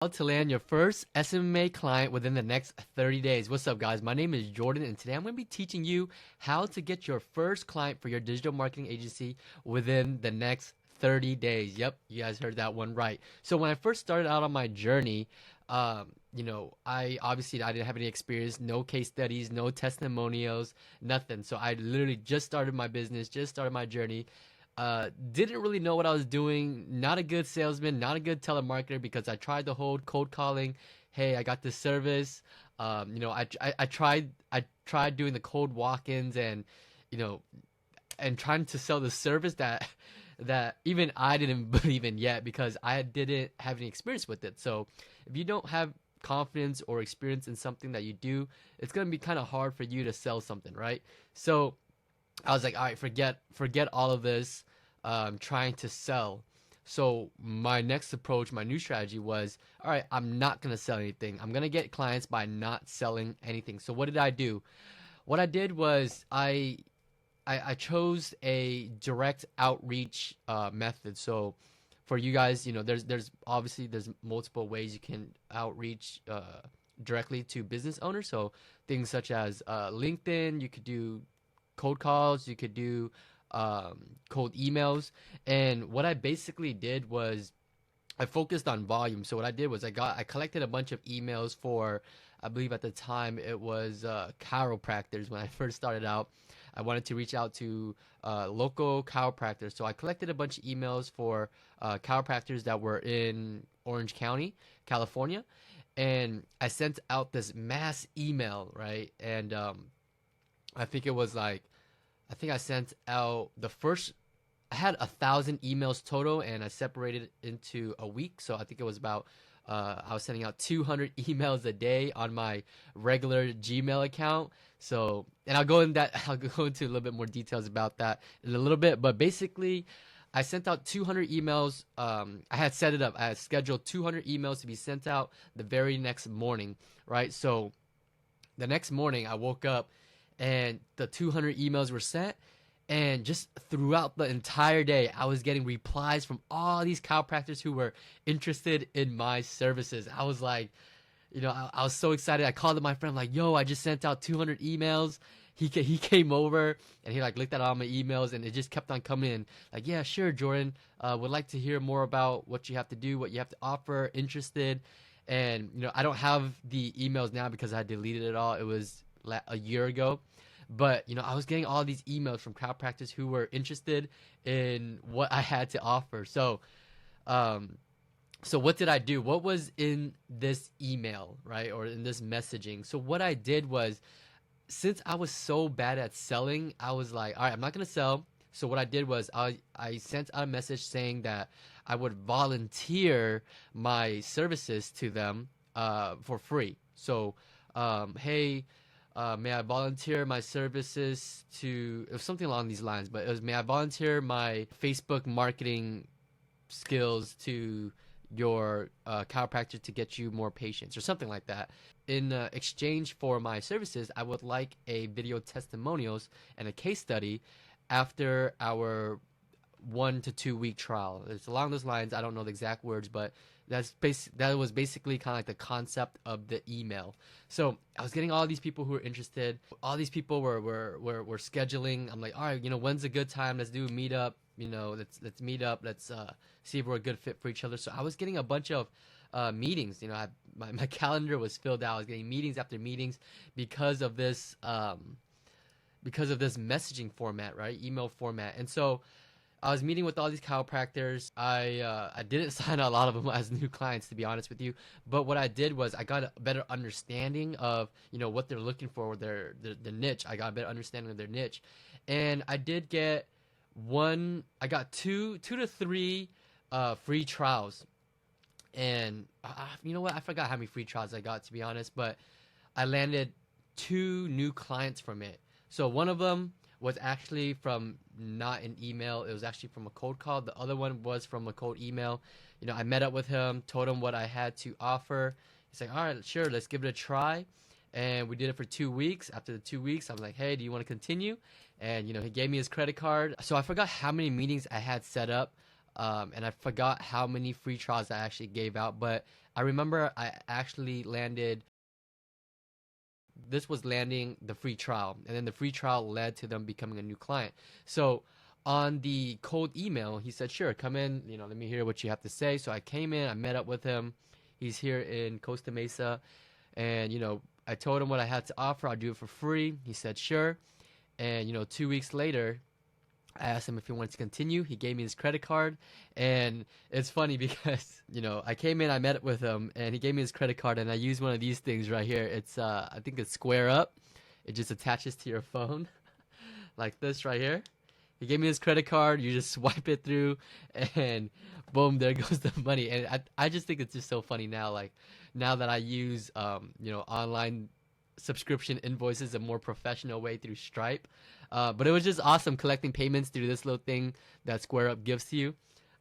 How to land your first SMMA client within the next 30 days. What's up, guys? My name is Jordan, and today I'm going to be teaching you how to get your first client for your digital marketing agency within the next 30 days. Yep, you guys heard that one right. So when I first started out on my journey, I didn't have any experience, no case studies, no testimonials, nothing. So I literally just started my business, just started my journey. Didn't really know what I was doing. Not a good salesman, not a good telemarketer because I tried the whole cold calling. Hey, I got this service. I tried doing the cold walk-ins and you know and trying to sell the service that even I didn't believe in yet because I didn't have any experience with it. So if you don't have confidence or experience in something that you do, it's gonna be kind of hard for you to sell something, right? So I was like, all right, forget all of this, trying to sell. So my next approach, my new strategy was, all right, I'm not gonna sell anything. I'm gonna get clients by not selling anything. So what did I do? What I did was I chose a direct outreach method. So for you guys, there's obviously there's multiple ways you can outreach directly to business owners. So things such as LinkedIn, you could do cold calls, you could do cold emails. And what I basically did was I focused on volume. So what I did was I collected a bunch of emails for, I believe at the time it was chiropractors. When I first started out, I wanted to reach out to local chiropractors. So I collected a bunch of emails for chiropractors that were in Orange County, California, and I sent out this mass email, right? And I think it was like, I think I sent out the first, I had 1,000 emails total, and I separated it into a week. So I think it was about, I was sending out 200 emails a day on my regular Gmail account. So, and I'll go into a little bit more details about that in a little bit. But basically, I sent out 200 emails. I had set it up. I had scheduled 200 emails to be sent out the very next morning, right? So the next morning, I woke up and the 200 emails were sent, and just throughout the entire day I was getting replies from all these chiropractors who were interested in my services. I was like, I was so excited. I called up my friend like, yo, I just sent out 200 emails. He came over and he like looked at all my emails, and it just kept on coming in like, yeah, sure, Jordan, would like to hear more about what you have to do, what you have to offer, interested. And I don't have the emails now because I deleted it all. It was a year ago. But I was getting all these emails from chiropractors who were interested in what I had to offer. Um, so what did I do? What was in this email, right, or in this messaging? So what I did was, since I was so bad at selling, I was like, all right, I'm not gonna sell. So what I did was I sent out a message saying that I would volunteer my services to them for free. So hey, may I volunteer my services to, it was something along these lines, but it was, may I volunteer my Facebook marketing skills to your chiropractor to get you more patients or something like that. In exchange for my services, I would like a video testimonials and a case study after our 1 to 2 week trial. It's along those lines. I don't know the exact words, but that was basically kind of like the concept of the email. So I was getting all these people who were interested. All these people were scheduling. I'm like, all right, when's a good time? Let's do a meetup. Let's meet up. Let's see if we're a good fit for each other. So I was getting a bunch of meetings. My calendar was filled out. I was getting meetings after meetings because of this messaging format, right? Email format. And so I was meeting with all these chiropractors. I didn't sign a lot of them as new clients, to be honest with you. But what I did was I got a better understanding of what they're looking for, their niche. I got a better understanding of their niche, and I did get one. I got two to three free trials, and you know what? I forgot how many free trials I got, to be honest. But I landed two new clients from it. So one of them was actually from not an email. It was actually from a cold call. The other one was from a cold email. I met up with him, told him what I had to offer. He's like, all right, sure, let's give it a try. And we did it for 2 weeks. After the 2 weeks, I was like, hey, do you want to continue? And, he gave me his credit card. So I forgot how many meetings I had set up. And I forgot how many free trials I actually gave out. But I remember I actually landed. This was landing the free trial, and then the free trial led to them becoming a new client. So on the cold email, he said, "Sure, come in. Let me hear what you have to say." So I came in. I met up with him. He's here in Costa Mesa, and I told him what I had to offer. I'll do it for free. He said, "Sure." And 2 weeks later, I asked him if he wanted to continue. He gave me his credit card, and it's funny because I came in, I met with him, and he gave me his credit card, and I used one of these things right here. It's I think it's Square Up. It just attaches to your phone like this right here. He gave me his credit card. You just swipe it through, and boom, there goes the money. And I just think it's just so funny now. Like now that I use online subscription invoices a more professional way through Stripe. But it was just awesome collecting payments through this little thing that Square Up gives to you.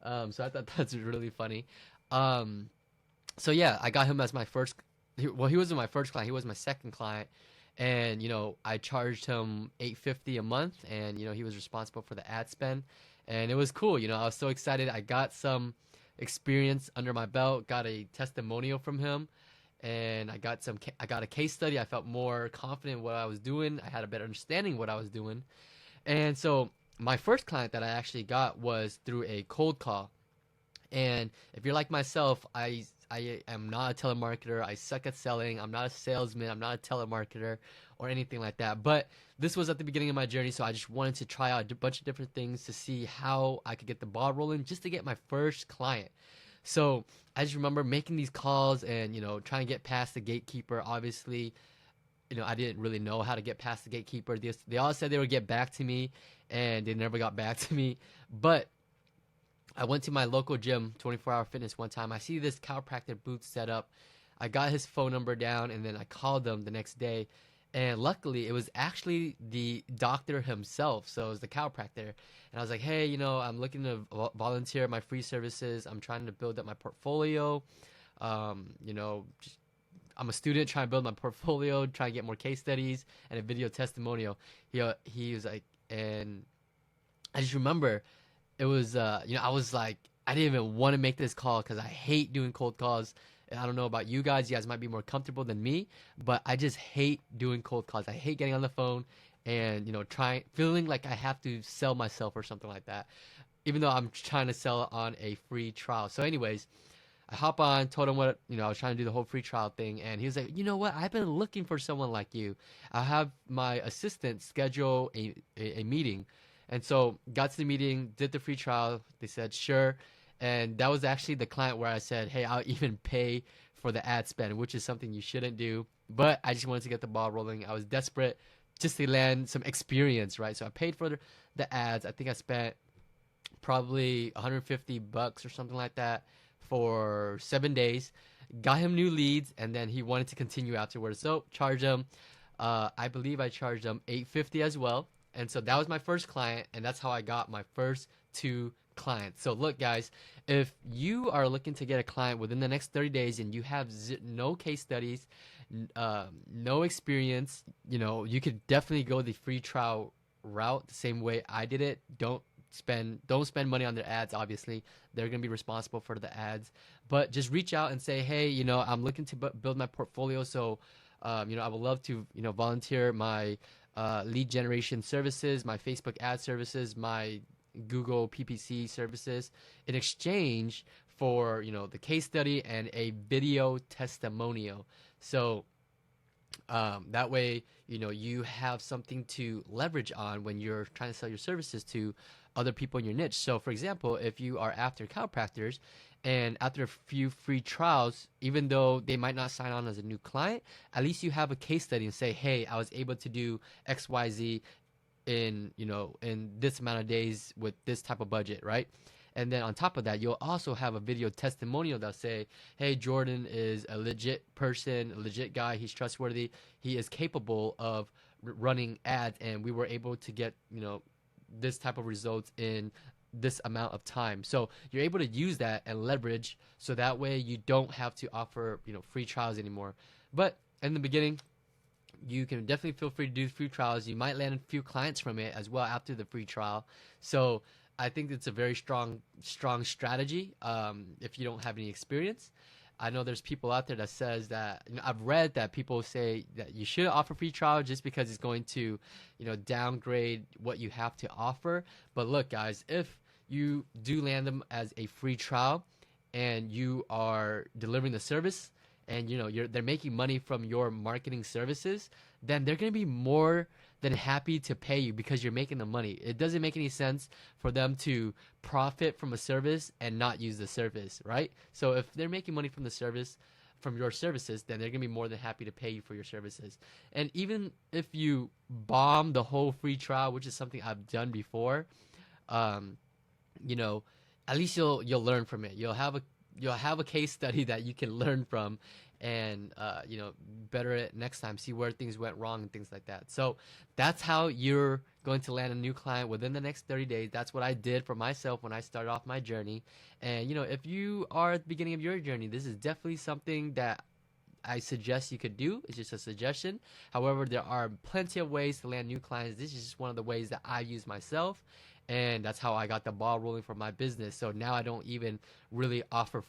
So I thought that's really funny. So yeah, I got him as my first. He wasn't my first client. He was my second client, and I charged him $850 a month, and he was responsible for the ad spend, and it was cool. I was so excited. I got some experience under my belt, got a testimonial from him, and I got a case study. I felt more confident in what I was doing. I had a better understanding of what I was doing. And so my first client that I actually got was through a cold call. And if you're like myself, I am not a telemarketer. I suck at selling. I'm not a salesman. I'm not a telemarketer or anything like that. But this was at the beginning of my journey, so I just wanted to try out a bunch of different things to see how I could get the ball rolling just to get my first client. So I just remember making these calls and trying to get past the gatekeeper. Obviously, I didn't really know how to get past the gatekeeper. They all said they would get back to me, and they never got back to me. But I went to my local gym, 24 Hour Fitness, one time. I see this chiropractor booth set up. I got his phone number down, and then I called them the next day. And luckily, it was actually the doctor himself. So it was the chiropractor. And I was like, hey, I'm looking to volunteer my free services. I'm trying to build up my portfolio. Just, I'm a student trying to build my portfolio, trying to get more case studies and a video testimonial. He was like, and I just remember it was, I was like, I didn't even want to make this call because I hate doing cold calls. And I don't know about you guys. You guys might be more comfortable than me, but I just hate doing cold calls. I hate getting on the phone and, feeling like I have to sell myself or something like that, even though I'm trying to sell on a free trial. So anyways, I hop on, told him what, I was trying to do the whole free trial thing. And he was like, you know what? I've been looking for someone like you. I'll have my assistant schedule a meeting. And so got to the meeting, did the free trial. They said, sure. And that was actually the client where I said, hey, I'll even pay for the ad spend, which is something you shouldn't do. But I just wanted to get the ball rolling. I was desperate just to land some experience, right? So I paid for the ads. I think I spent probably $150 or something like that for 7 days. Got him new leads, and then he wanted to continue afterwards. So charge him. I believe I charged him $850 as well. And so that was my first client, and that's how I got my first 2 clients. So look, guys, if you are looking to get a client within the next 30 days and you have no case studies, no experience, you could definitely go the free trial route the same way I did it. Don't spend money on their ads. Obviously, they're going to be responsible for the ads, but just reach out and say, hey, I'm looking to build my portfolio. So, I would love to, volunteer my lead generation services, my Facebook ad services, my Google PPC services in exchange for, the case study and a video testimonial. So that way, you have something to leverage on when you're trying to sell your services to other people in your niche. So for example, if you are after chiropractors and after a few free trials, even though they might not sign on as a new client, at least you have a case study and say, hey, I was able to do XYZ in this amount of days with this type of budget, right? And then on top of that, you'll also have a video testimonial that'll say, hey, Jordan is a legit person, a legit guy. He's trustworthy. He is capable of running ads, and we were able to get, this type of results in this amount of time. So you're able to use that and leverage, so that way you don't have to offer, free trials anymore. But in the beginning, you can definitely feel free to do free trials. You might land a few clients from it as well after the free trial. So I think it's a very strong strategy if you don't have any experience. I know there's people out there that says that, I've read that people say that you shouldn't offer free trial just because it's going to, downgrade what you have to offer. But look, guys, if you do land them as a free trial and you are delivering the service, and they're making money from your marketing services, then they're going to be more than happy to pay you because you're making the money. It doesn't make any sense for them to profit from a service and not use the service, right? So if they're making money from the service, from your services, then they're going to be more than happy to pay you for your services. And even if you bomb the whole free trial, which is something I've done before, at least you'll learn from it. You'll have a case study that you can learn from, and better it next time, see where things went wrong and things like that. So that's how you're going to land a new client within the next 30 days. That's what I did for myself when I started off my journey. And if you are at the beginning of your journey, this is definitely something that I suggest you could do. It's just a suggestion. However, there are plenty of ways to land new clients. This is just one of the ways that I use myself, and that's how I got the ball rolling for my business. So now I don't even really offer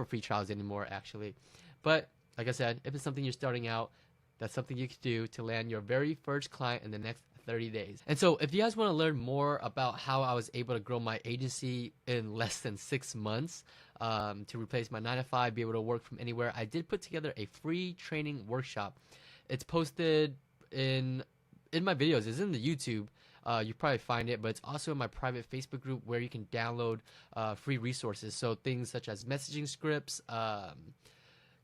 free trials anymore, actually. But like I said, if it's something you're starting out, that's something you could do to land your very first client in the next 30 days. And so if you guys want to learn more about how I was able to grow my agency in less than 6 months, to replace my 9-to-5, be able to work from anywhere, I did put together a free training workshop. It's posted in my videos. It's in the YouTube. You probably find it, but it's also in my private Facebook group where you can download free resources. So things such as messaging scripts,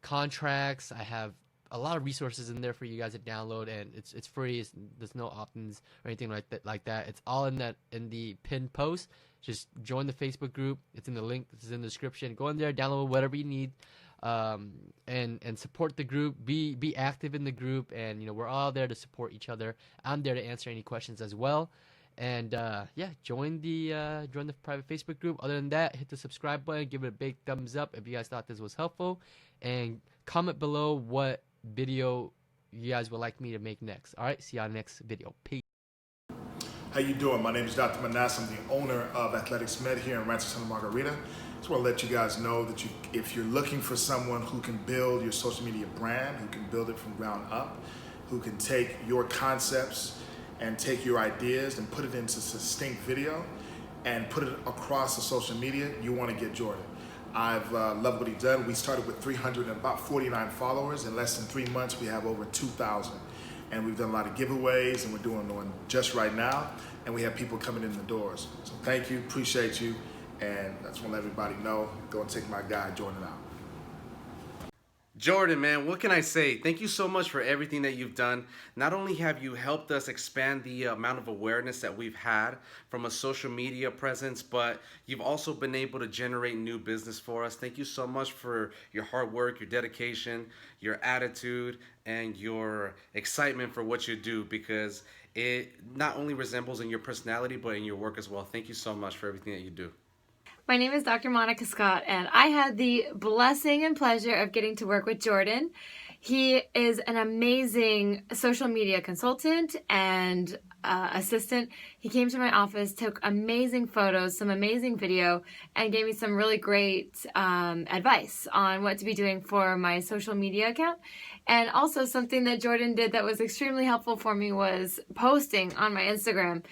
contracts. I have a lot of resources in there for you guys to download, and it's free. There's no opt-ins or anything like that. It's all in the pinned post. Just join the Facebook group. It's in the link. It's in the description. Go in there, download whatever you need, and support the group. Be active in the group, and we're all there to support each other. I'm there to answer any questions as well. And join the private Facebook group. Other than that, hit the subscribe button, give it a big thumbs up if you guys thought this was helpful, and comment below what video you guys would like me to make next. All right, see y'all next video. Peace. How you doing? My name is Dr. Manas. I'm the owner of Athletics Med here in Rancho Santa Margarita. Just want to let you guys know that if you're looking for someone who can build your social media brand, who can build it from ground up, who can take your concepts and take your ideas and put it into succinct video and put it across the social media, you want to get Jordan. I've loved what he's done. We started with 349 followers. In less than 3 months, we have over 2,000. And we've done a lot of giveaways, and we're doing one just right now. And we have people coming in the doors. So thank you, appreciate you. And I just want to let everybody know, go and take my guy Jordan out. Jordan, man, what can I say? Thank you so much for everything that you've done. Not only have you helped us expand the amount of awareness that we've had from a social media presence, but you've also been able to generate new business for us. Thank you so much for your hard work, your dedication, your attitude, and your excitement for what you do, because it not only resembles in your personality, but in your work as well. Thank you so much for everything that you do. My name is Dr. Monica Scott, and I had the blessing and pleasure of getting to work with Jordan. He is an amazing social media consultant and assistant. He came to my office, took amazing photos, some amazing video, and gave me some really great advice on what to be doing for my social media account. And also something that Jordan did that was extremely helpful for me was posting on my Instagram,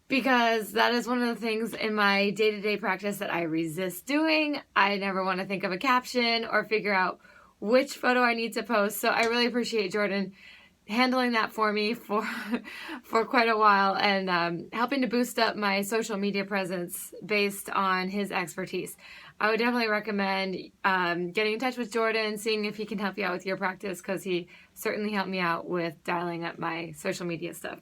because that is one of the things in my day-to-day practice that I resist doing. I never want to think of a caption or figure out which photo I need to post. So I really appreciate Jordan handling that for me for quite a while, and helping to boost up my social media presence based on his expertise. I would definitely recommend getting in touch with Jordan, seeing if he can help you out with your practice, because he certainly helped me out with dialing up my social media stuff.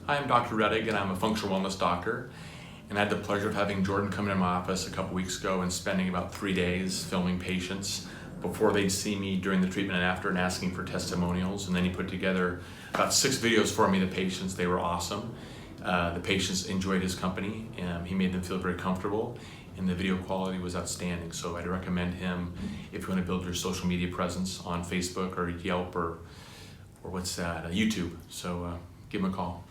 Hi, I'm Dr. Rettig, and I'm a functional wellness doctor. And I had the pleasure of having Jordan come into my office a couple weeks ago and spending about 3 days filming patients before they'd see me during the treatment and after, and asking for testimonials. And then he put together about 6 videos for me, the patients. They were awesome. The patients enjoyed his company. He made them feel very comfortable, and the video quality was outstanding. So I'd recommend him if you want to build your social media presence on Facebook or Yelp or what's that, YouTube. So give him a call.